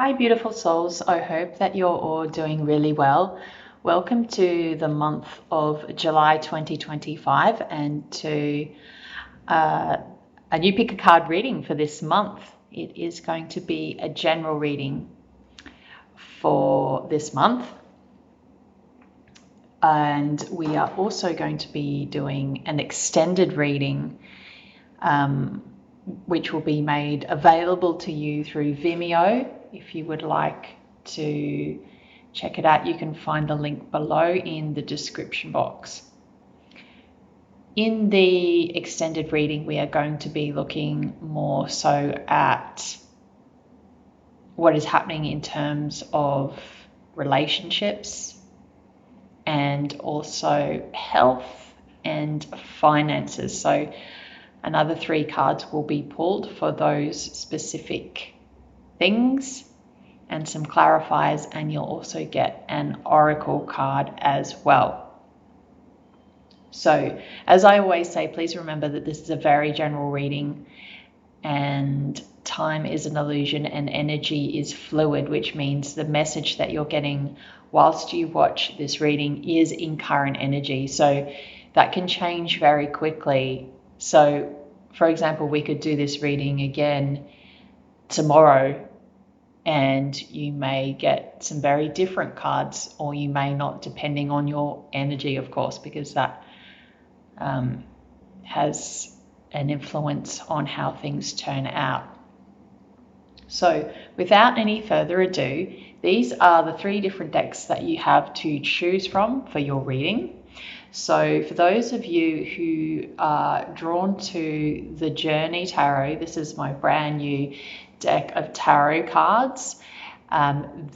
Hi, beautiful souls. I hope that you're all doing really well. Welcome to the month of July 2025 and to a new pick a card reading for this month. It is going to be a general reading for this month. And we are also going to be doing an extended reading which will be made available to you through Vimeo. If you would like to check it out, you can find the link below in the description box. In the extended reading, we are going to be looking more so at what is happening in terms of relationships and also health and finances. So another 3 cards will be pulled for those specific things and some clarifiers, and you'll also get an oracle card as well. So as I always say, please remember that this is a very general reading and time is an illusion and energy is fluid, which means the message that you're getting whilst you watch this reading is in current energy. So that can change very quickly. So for example, we could do this reading again tomorrow and you may get some very different cards, or you may not, depending on your energy, of course, because that has an influence on how things turn out. So without any further ado, these are the 3 different decks that you have to choose from for your reading. So for those of you who are drawn to the Journey Tarot, this is my brand new deck of tarot cards.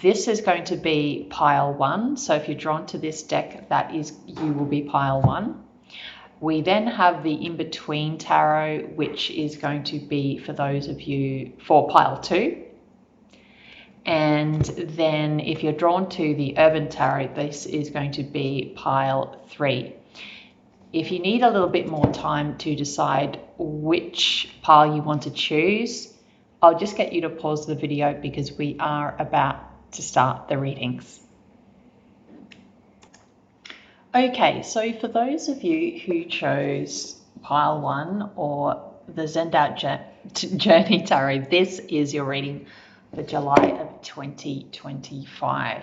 This is going to be pile 1. So if you're drawn to this deck, you will be pile 1. We then have the In-Between Tarot, which is going to be for those of you for pile 2. And then if you're drawn to the Urban Tarot, this is going to be pile 3. If you need a little bit more time to decide which pile you want to choose, I'll just get you to pause the video because we are about to start the readings. Okay, so for those of you who chose pile 1 or the Zend Out Journey Tarot, this is your reading for July of 2025.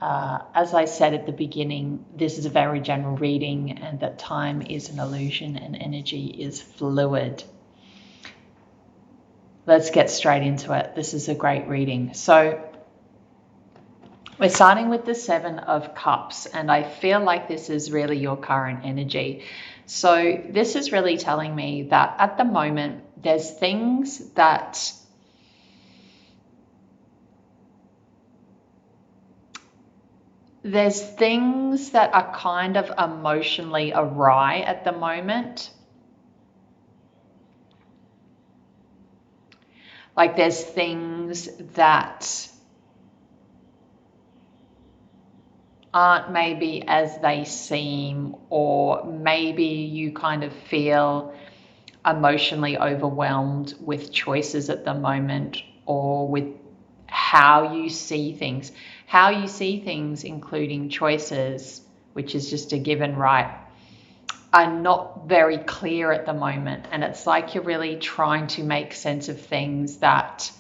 As I said at the beginning, this is a very general reading and that time is an illusion and energy is fluid. Let's get straight into it. This is a great reading. So we're starting with the 7 of Cups, and I feel like this is really your current energy. So this is really telling me that at the moment, there's things that are kind of emotionally awry at the moment. Like there's things that aren't maybe as they seem, or maybe you kind of feel emotionally overwhelmed with choices at the moment, or with how you see things. How you see things, including choices, which is just a given, right, are not very clear at the moment. And it's like you're really trying to make sense of things that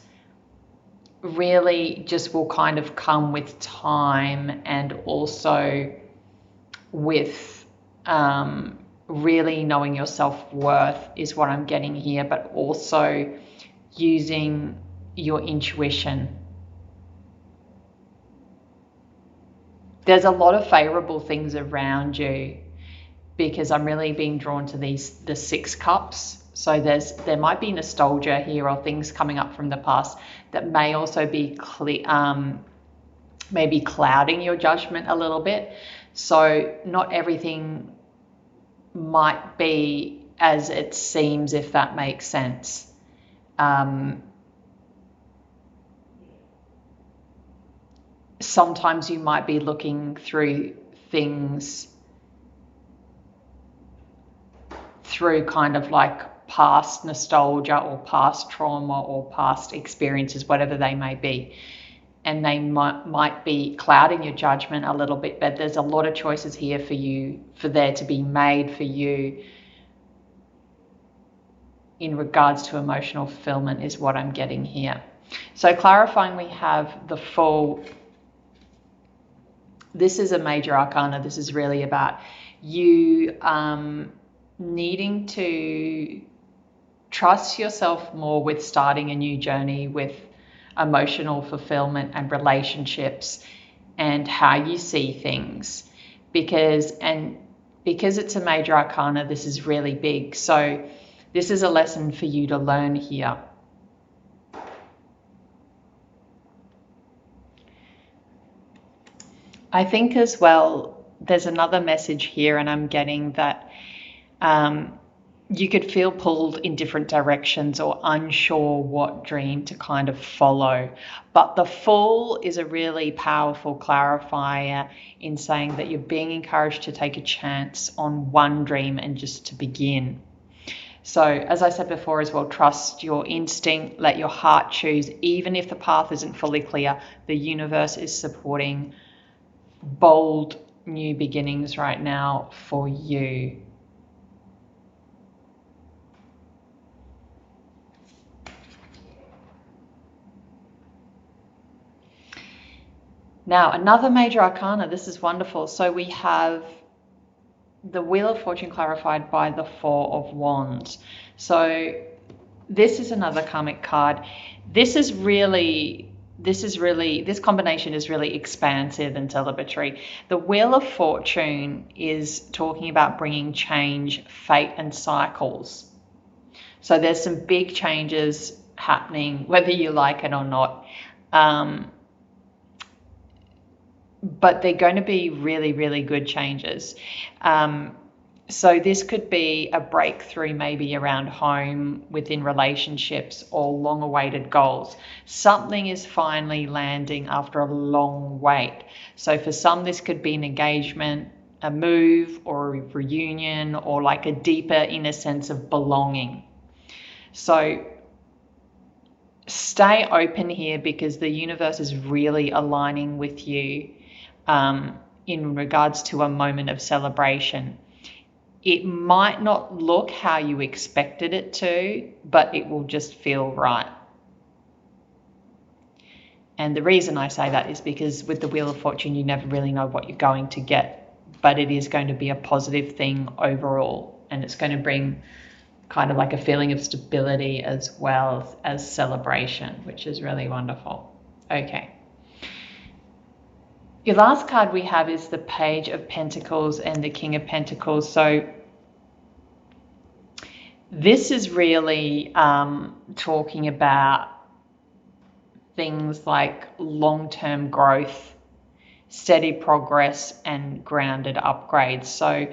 really just will kind of come with time, and also with really knowing your self-worth is what I'm getting here, but also using your intuition. There's a lot of favorable things around you because I'm really being drawn to the 6 cups. So there might be nostalgia here, or things coming up from the past that may also be maybe clouding your judgment a little bit. So not everything might be as it seems, if that makes sense. Sometimes you might be looking through things through kind of like past nostalgia or past trauma or past experiences, whatever they may be. And they might be clouding your judgment a little bit, but there's a lot of choices here for you, for there to be made for you in regards to emotional fulfillment is what I'm getting here. So clarifying, we have the Fool. This is a major arcana. This is really about you needing to trust yourself more with starting a new journey with emotional fulfillment and relationships and how you see things, because it's a major arcana, this is really big. So this is a lesson for you to learn here. I think as well, there's another message here, and I'm getting that you could feel pulled in different directions or unsure what dream to kind of follow. But the Fool is a really powerful clarifier in saying that you're being encouraged to take a chance on one dream and just to begin. So as I said before as well, trust your instinct, let your heart choose. Even if the path isn't fully clear, the universe is supporting bold new beginnings right now for you. Now, another major arcana, this is wonderful. So we have the Wheel of Fortune clarified by the Four of Wands. So this is another karmic card. This combination is really expansive and celebratory. The Wheel of Fortune is talking about bringing change, fate, and cycles. So there's some big changes happening, whether you like it or not. But they're going to be really, really good changes. So this could be a breakthrough maybe around home, within relationships, or long-awaited goals. Something is finally landing after a long wait. So for some, this could be an engagement, a move, or a reunion, or like a deeper inner sense of belonging. So stay open here, because the universe is really aligning with you in regards to a moment of celebration. It might not look how you expected it to, but it will just feel right. And the reason I say that is because with the Wheel of Fortune, you never really know what you're going to get, but it is going to be a positive thing overall, and it's going to bring kind of like a feeling of stability as well as celebration, which is really wonderful. Okay. Your last card we have is the Page of Pentacles and the King of Pentacles. So this is really talking about things like long-term growth, steady progress, and grounded upgrades. So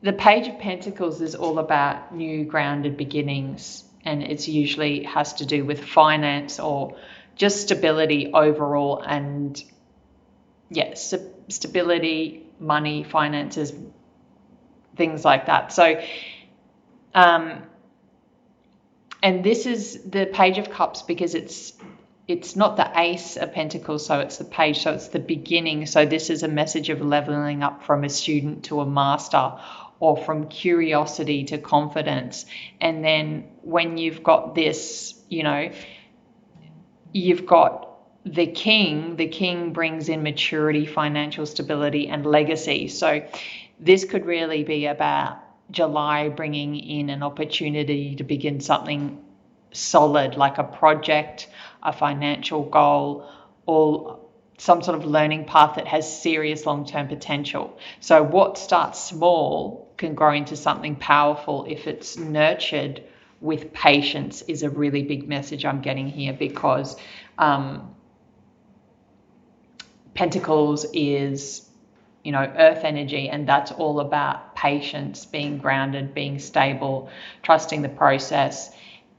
the Page of Pentacles is all about new grounded beginnings, and it's usually has to do with finance or just stability overall, and stability, money, finances, things like that. So and this is the Page of Cups because it's not the Ace of Pentacles, so it's the Page, so it's the beginning. So this is a message of leveling up from a student to a master, or from curiosity to confidence. And then when you've got this, you've got the king brings in maturity, financial stability, and legacy. So this could really be about July bringing in an opportunity to begin something solid, like a project, a financial goal, or some sort of learning path that has serious long-term potential. So what starts small can grow into something powerful if it's nurtured with patience, is a really big message I'm getting here, because Pentacles is, earth energy, and that's all about patience, being grounded, being stable, trusting the process,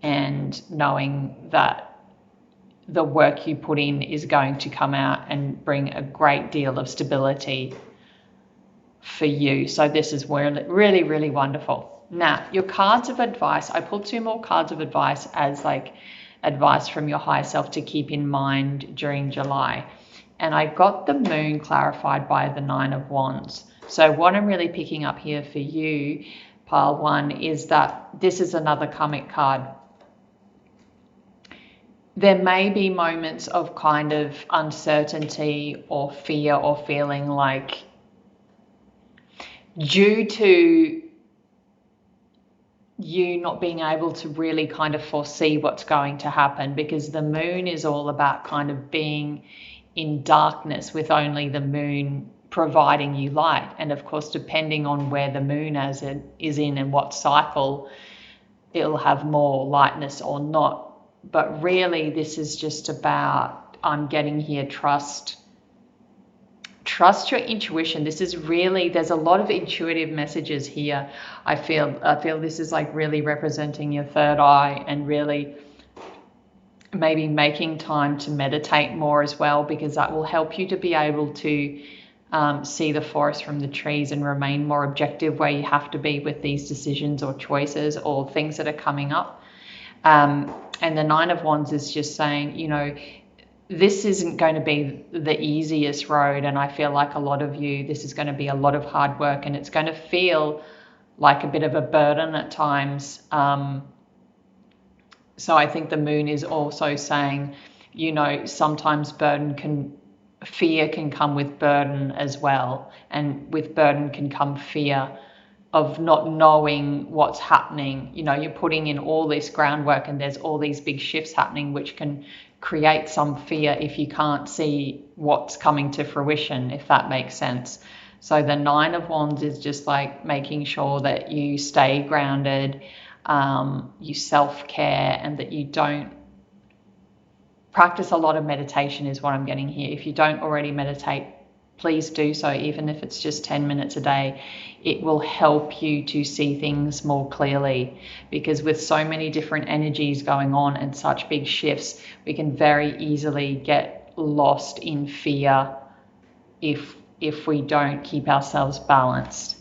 and knowing that the work you put in is going to come out and bring a great deal of stability. for you. So this is really, really wonderful. Now, your cards of advice, I pulled 2 more cards of advice as like advice from your higher self to keep in mind during July. And I got the moon clarified by the 9 of Wands. So what I'm really picking up here for you, pile 1, is that this is another karmic card. There may be moments of kind of uncertainty or fear or feeling like, due to you not being able to really kind of foresee what's going to happen, because the moon is all about kind of being in darkness with only the moon providing you light. And of course, depending on where the moon is in and what cycle, it'll have more lightness or not. But really, this is just about, I'm getting here, trust your intuition. This is really, there's a lot of intuitive messages here. I feel this is like really representing your third eye, and really maybe making time to meditate more as well, because that will help you to be able to see the forest from the trees and remain more objective where you have to be with these decisions or choices or things that are coming up. And the 9 of Wands is just saying, you know, this isn't going to be the easiest road. And I feel like a lot of you, this is going to be a lot of hard work, and it's going to feel like a bit of a burden at times. So I think the moon is also saying, you know, sometimes fear can come with burden as well. And with burden can come fear of not knowing what's happening. You know, you're putting in all this groundwork and there's all these big shifts happening, which can create some fear if you can't see what's coming to fruition, if that makes sense. So the 9 of Wands is just like making sure that you stay grounded, you self-care, and that you don't practice a lot of meditation is what I'm getting here. If you don't already meditate, please do so, even if it's just 10 minutes a day. It will help you to see things more clearly, because with so many different energies going on and such big shifts, we can very easily get lost in fear if we don't keep ourselves balanced.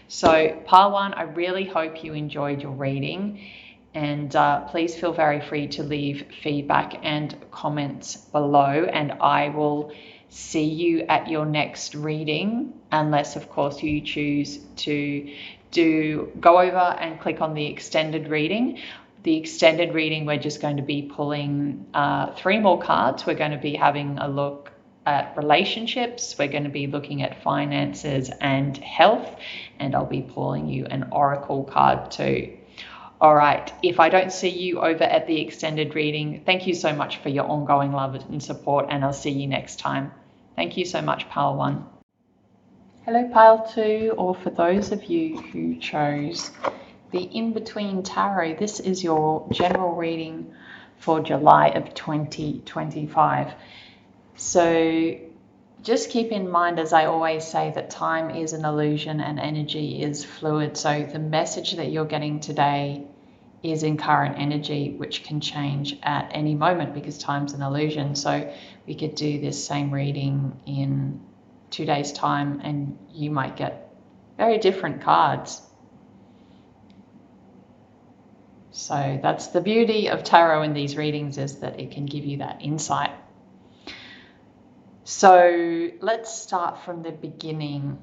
So pile 1, I really hope you enjoyed your reading, and please feel very free to leave feedback and comments below, and I will see you at your next reading, unless of course you choose to go over and click on the extended reading. The extended reading, we're just going to be pulling 3 more cards. We're going to be having a look at relationships, we're going to be looking at finances and health, and I'll be pulling you an oracle card too. All right, if I don't see you over at the extended reading, thank you so much for your ongoing love and support, and I'll see you next time. Thank you so much, pile 1. Hello, pile 2, or for those of you who chose the In-Between Tarot, this is your general reading for July of 2025. So just keep in mind, as I always say, that time is an illusion and energy is fluid. So the message that you're getting today is in current energy, which can change at any moment because time's an illusion. So we could do this same reading in 2 days' time and you might get very different cards. So that's the beauty of tarot in these readings, is that it can give you that insight. So let's start from the beginning.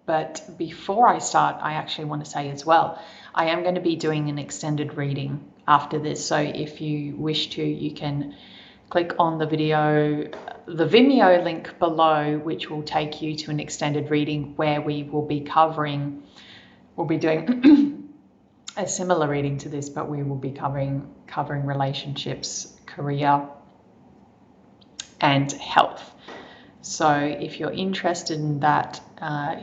But before I start, I actually want to say as well, I am going to be doing an extended reading after this. So if you wish to, you can click on the Vimeo link below, which will take you to an extended reading where we'll be doing a similar reading to this, but we will be covering relationships, career, and health. So if you're interested in that,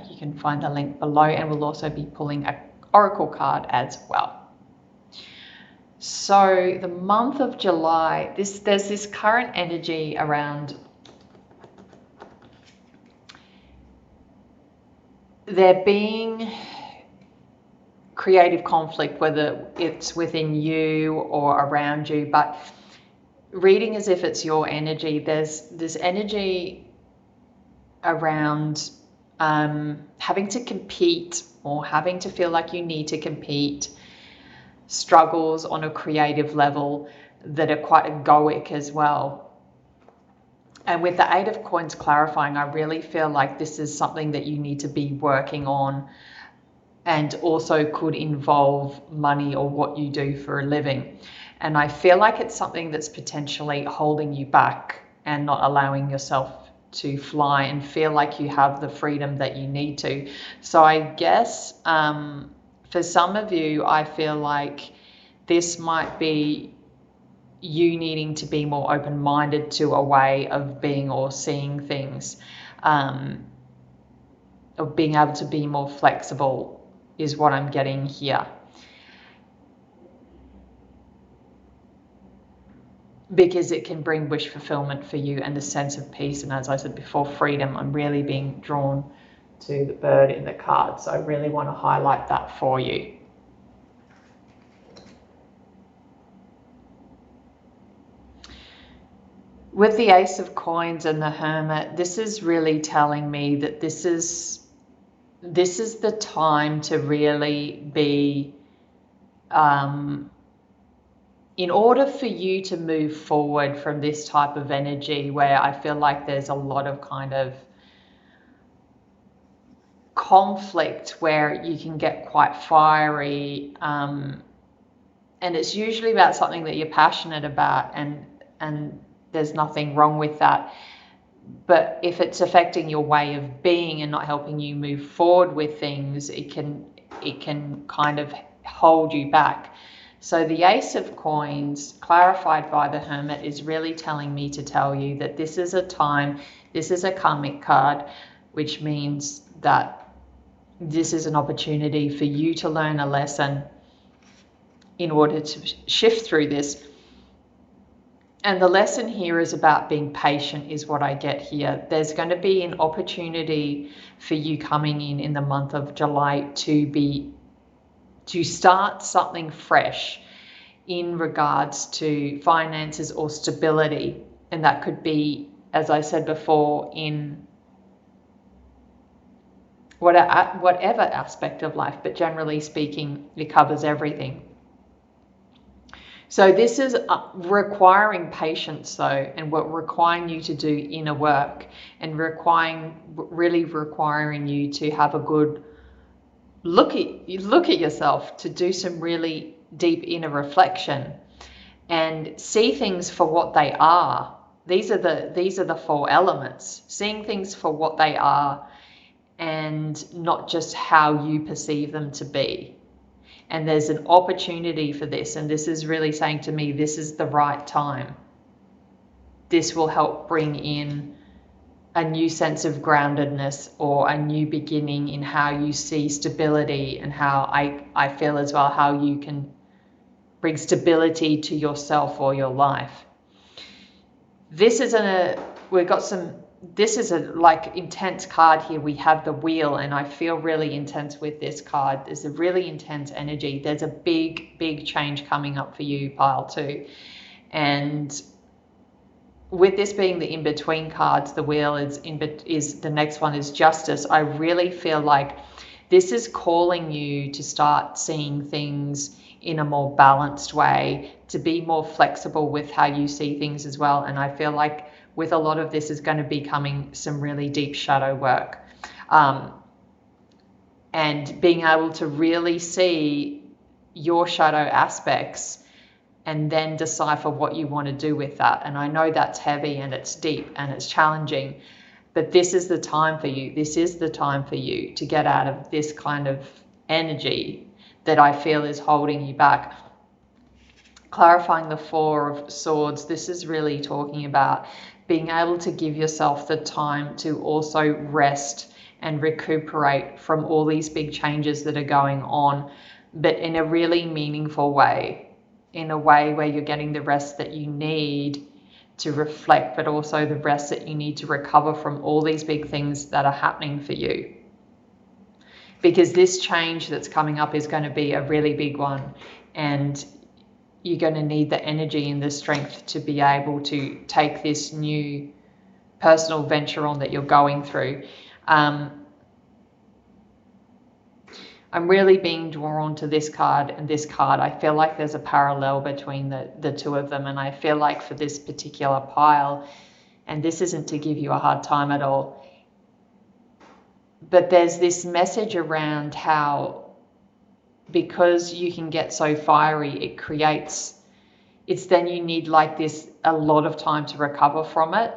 you can find the link below, and we'll also be pulling an oracle card as well. So the month of July, there's this current energy around there being creative conflict, whether it's within you or around you, but reading as if it's your energy. There's this energy around having to compete or having to feel like you need to compete, struggles on a creative level that are quite egoic as well. And with the Eight of Coins clarifying, I really feel like this is something that you need to be working on, and also could involve money or what you do for a living. And I feel like it's something that's potentially holding you back and not allowing yourself to fly and feel like you have the freedom that you need to. So I guess for some of you, I feel like this might be you needing to be more open-minded to a way of being or seeing things, of being able to be more flexible is what I'm getting here. Because it can bring wish fulfillment for you and a sense of peace. And as I said before, freedom. I'm really being drawn to the bird in the card. So I really want to highlight that for you. With the Ace of Coins and the Hermit, this is really telling me that this is the time to really be, in order for you to move forward from this type of energy where I feel like there's a lot of kind of conflict where you can get quite fiery, and it's usually about something that you're passionate about, and there's nothing wrong with that. But if it's affecting your way of being and not helping you move forward with things, it can kind of hold you back. So the Ace of Coins, clarified by the Hermit, is really telling me to tell you that this is a time, this is a karmic card, which means that this is an opportunity for you to learn a lesson in order to shift through this. And the lesson here is about being patient, is what I get here. There's going to be an opportunity for you coming in the month of July to start something fresh in regards to finances or stability. And that could be, as I said before, in whatever aspect of life, but generally speaking, it covers everything. So this is requiring patience though, and what requiring you to do inner work, and really requiring you to have a good look at yourself, to do some really deep inner reflection and see things for what they are. These are the four elements, seeing things for what they are and not just how you perceive them to be. And there's an opportunity for this, and this is really saying to me, this is the right time. This will help bring in a new sense of groundedness or a new beginning in how you see stability, and how I feel as well how you can bring stability to yourself or your life. This is this is a like intense card here. We have the Wheel, and I feel really intense with this card. There's a really intense energy. There's a big change coming up for you, pile 2. And with this being the in-between cards, the Wheel is the next one is Justice. I really feel like this is calling you to start seeing things in a more balanced way, to be more flexible with how you see things as well. And I feel like with a lot of this is going to be coming some really deep shadow work, and being able to really see your shadow aspects and then decipher what you want to do with that. And I know that's heavy and it's deep and it's challenging, but this is the time for you. This is the time for you to get out of this kind of energy that I feel is holding you back. Clarifying the Four of Swords, this is really talking about being able to give yourself the time to also rest and recuperate from all these big changes that are going on, but in a really meaningful way, in a way where you're getting the rest that you need to reflect, but also the rest that you need to recover from all these big things that are happening for you. Because this change that's coming up is going to be a really big one, and you're going to need the energy and the strength to be able to take this new personal venture on that you're going through. I'm really being drawn to this card and this card. I feel like there's a parallel between the two of them, and I feel like for this particular pile, and this isn't to give you a hard time at all, but there's this message around how, because you can get so fiery, it's then you need like this a lot of time to recover from it,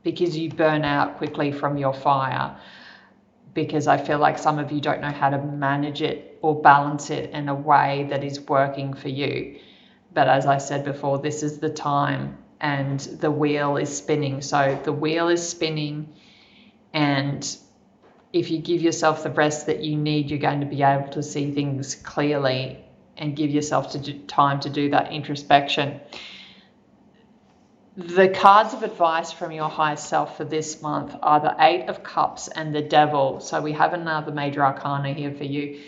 because you burn out quickly from your fire. Because I feel like some of you don't know how to manage it or balance it in a way that is working for you. But as I said before, this is the time, and the wheel is spinning. So the wheel is spinning, and if you give yourself the rest that you need, you're going to be able to see things clearly and give yourself time to do that introspection. The cards of advice from your higher self for this month are the Eight of Cups and the Devil. So we have another major arcana here for you.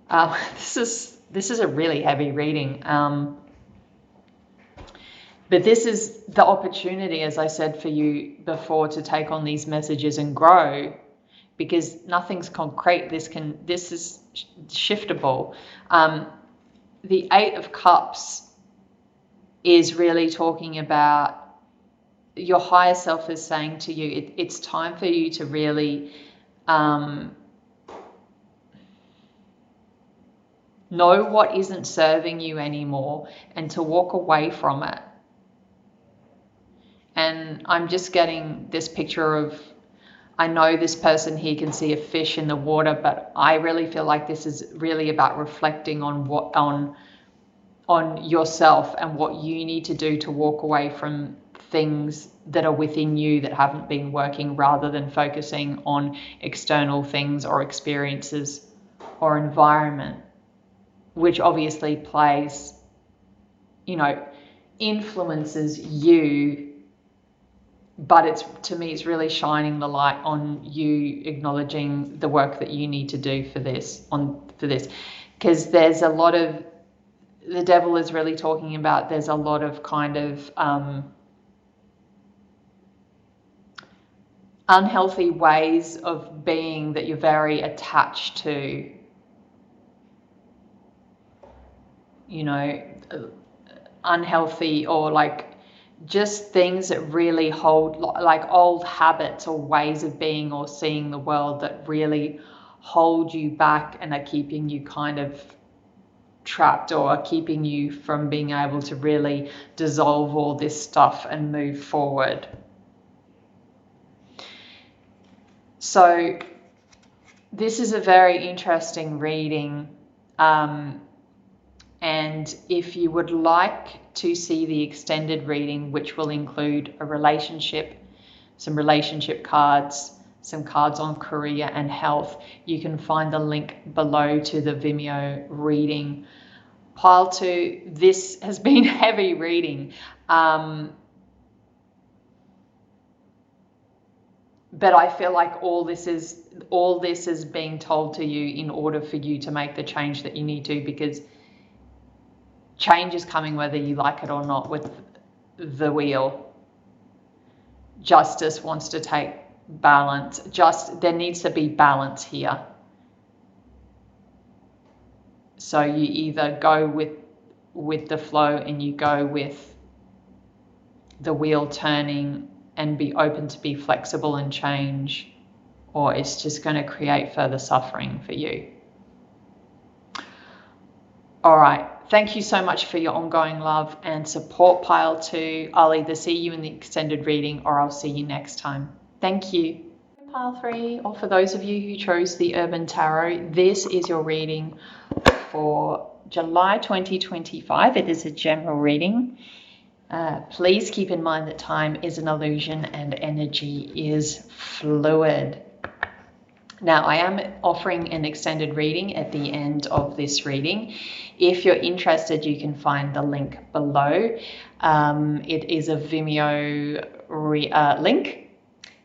This is a really heavy reading. But this is the opportunity, as I said for you before, to take on these messages and grow, because nothing's concrete. This is shiftable. The Eight of Cups is really talking about your higher self is saying to you, it's time for you to really know what isn't serving you anymore and to walk away from it. And I'm just getting this picture of, I know this person here can see a fish in the water, but I really feel like this is really about reflecting on yourself and what you need to do to walk away from things that are within you that haven't been working, rather than focusing on external things or experiences or environment, which obviously influences you. But to me, it's really shining the light on you, acknowledging the work that you need to do for this, because there's a lot of, the devil is really talking about, there's a lot of kind of unhealthy ways of being that you're very attached to, unhealthy, or like just things that really hold, like old habits or ways of being or seeing the world that really hold you back and are keeping you kind of trapped, or are keeping you from being able to really dissolve all this stuff and move forward. So this is a very interesting reading. And if you would like to see the extended reading, which will include a relationship, some relationship cards, some cards on career and health, you can find the link below to the Vimeo reading. Pile 2, this has been heavy reading. But I feel like all this is being told to you in order for you to make the change that you need to, because change is coming whether you like it or not with the wheel. Justice wants to take balance. There needs to be balance here. So you either go with the flow and you go with the wheel turning and be open to be flexible and change, or it's just going to create further suffering for you. All right. Thank you so much for your ongoing love and support, Pile 2. I'll either see you in the extended reading or I'll see you next time. Thank you. Pile 3, or for those of you who chose the Urban Tarot, this is your reading for July 2025. It is a general reading. Please keep in mind that time is an illusion and energy is fluid. Now, I am offering an extended reading at the end of this reading. If you're interested, you can find the link below. It is a Vimeo link.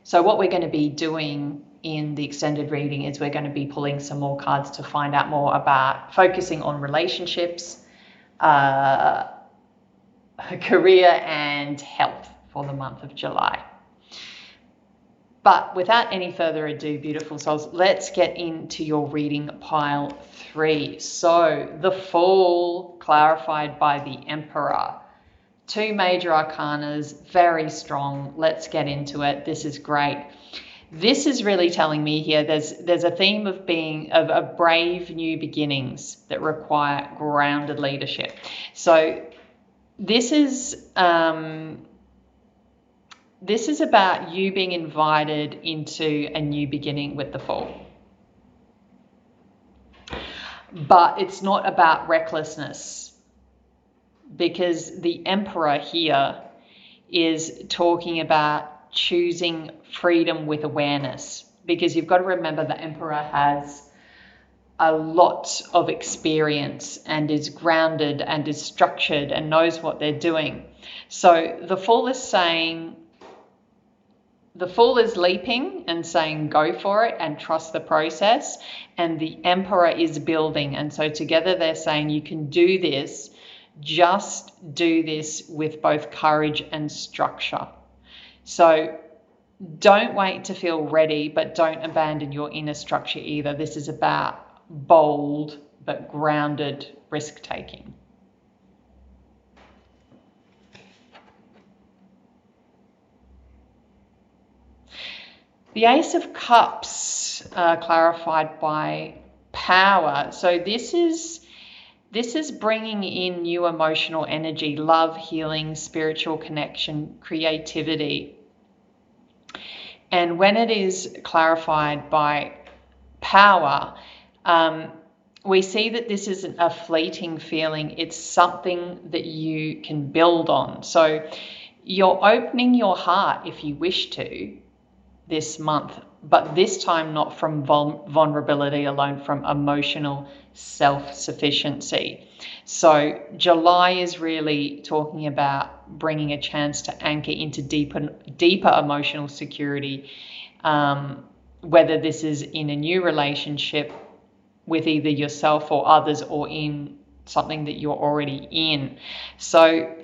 So what we're going to be doing in the extended reading is we're going to be pulling some more cards to find out more about focusing on relationships, career and health for the month of July. But without any further ado, beautiful souls, let's get into your reading pile 3. So the Fool, clarified by the Emperor. 2 major arcanas, very strong. Let's get into it. This is great. This is really telling me here there's a theme of brave new beginnings that require grounded leadership. So this is about you being invited into a new beginning with the Fool. But it's not about recklessness, because the Emperor here is talking about choosing freedom with awareness, because you've got to remember the Emperor has a lot of experience and is grounded and is structured and knows what they're doing. So the Fool is saying, the Fool is leaping and saying go for it and trust the process, and the Emperor is building, and so together they're saying you can do this, just do this with both courage and structure. So don't wait to feel ready, but don't abandon your inner structure either. This is about bold but grounded risk-taking. The Ace of Cups, clarified by Power. So this is bringing in new emotional energy, love, healing, spiritual connection, creativity. And when it is clarified by Power, we see that this isn't a fleeting feeling. It's something that you can build on. So you're opening your heart, if you wish to, this month, but this time not from vulnerability alone, from emotional self-sufficiency. So July is really talking about bringing a chance to anchor into deeper emotional security, whether this is in a new relationship with either yourself or others, or in something that you're already in. So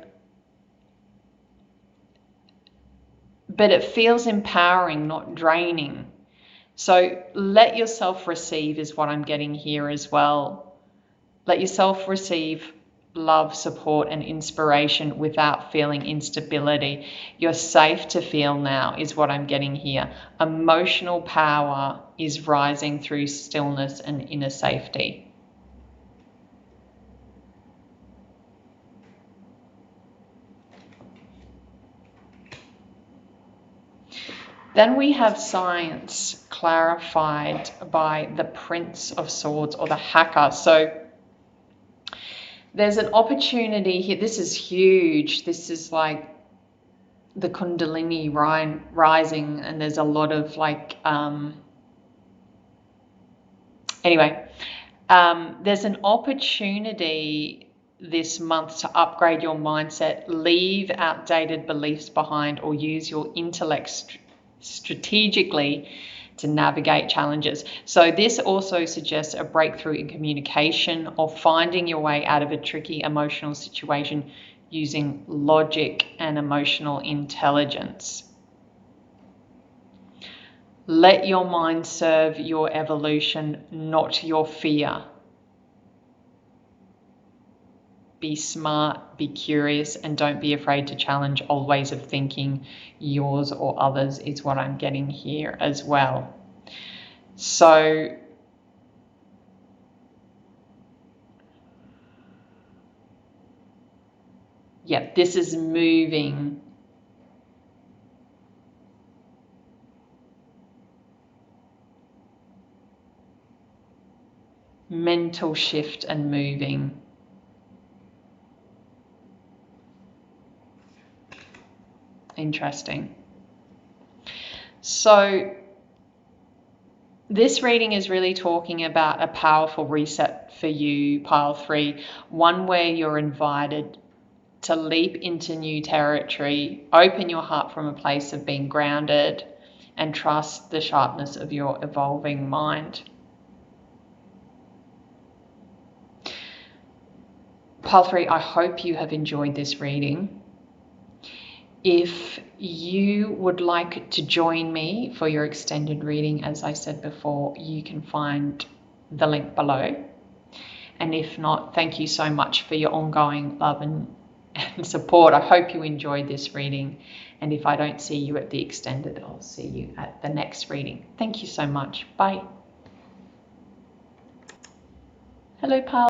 but it feels empowering, not draining. So let yourself receive is what I'm getting here as well. Let yourself receive love, support, and inspiration without feeling instability. You're safe to feel now is what I'm getting here. Emotional power is rising through stillness and inner safety. Then we have Science, clarified by the Prince of Swords, or the Hacker. So there's an opportunity here. This is huge. This is like the Kundalini rising, and there's a lot of like, there's an opportunity this month to upgrade your mindset, leave outdated beliefs behind, or use your intellect strategically to navigate challenges. So this also suggests a breakthrough in communication, or finding your way out of a tricky emotional situation using logic and emotional intelligence. Let your mind serve your evolution, not your fear. Be smart, be curious, and don't be afraid to challenge old ways of thinking, yours or others, is what I'm getting here as well. So yeah, this is moving. Mental shift and moving. Interesting. So this reading is really talking about a powerful reset for you, pile 3, one where you're invited to leap into new territory, open your heart from a place of being grounded, and trust the sharpness of your evolving mind. Pile 3, I hope you have enjoyed this reading. If you would like to join me for your extended reading, as I said before, you can find the link below. And if not, thank you so much for your ongoing love and support. I hope you enjoyed this reading. And if I don't see you at the extended, I'll see you at the next reading. Thank you so much. Bye. Hello, pal.